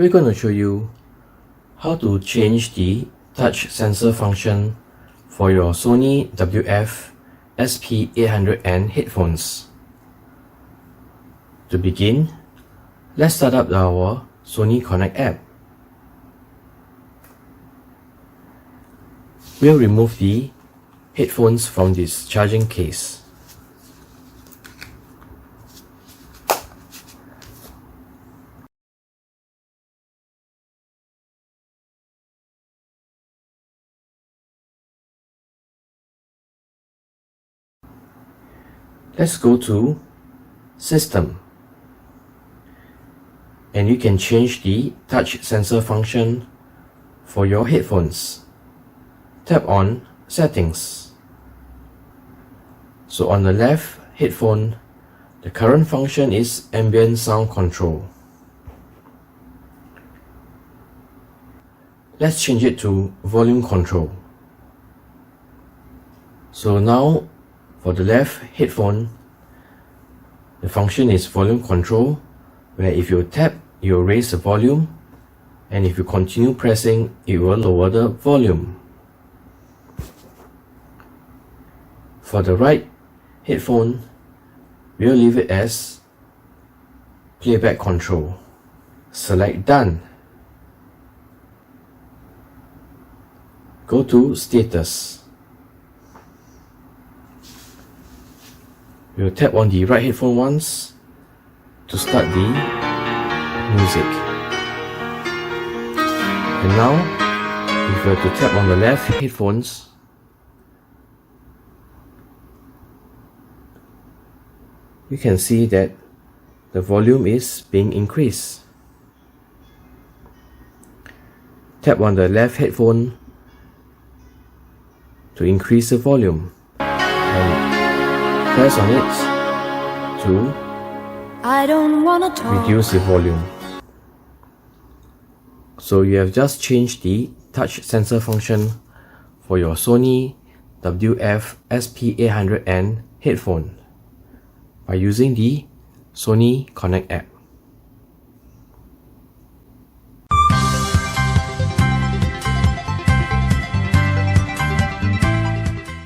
we're going to show you how to change the touch sensor function for your Sony WF-SP800N headphones. To begin, let's start up our SONY Connect app. We'll remove the headphones from this charging case. Let's go to System, and you can change the touch sensor function for your headphones. Tap on Settings. So on the left headphone, the current function is ambient sound control. Let's change it to volume control. So now for the left headphone, the function is volume control, where if you tap, it will raise the volume, and if you continue pressing, it will lower the volume. For the right headphone, we'll leave it as Playback control. Select Done. Go to Status. We'll tap on the right headphone once to start the music. And now, if we were to tap on the left headphones, you can see that the volume is being increased. Tap on the left headphone to increase the volume, and press on it to reduce the volume. So you have just changed the touch sensor function for your Sony WF-SP800N headphone by using the SONY Connect app.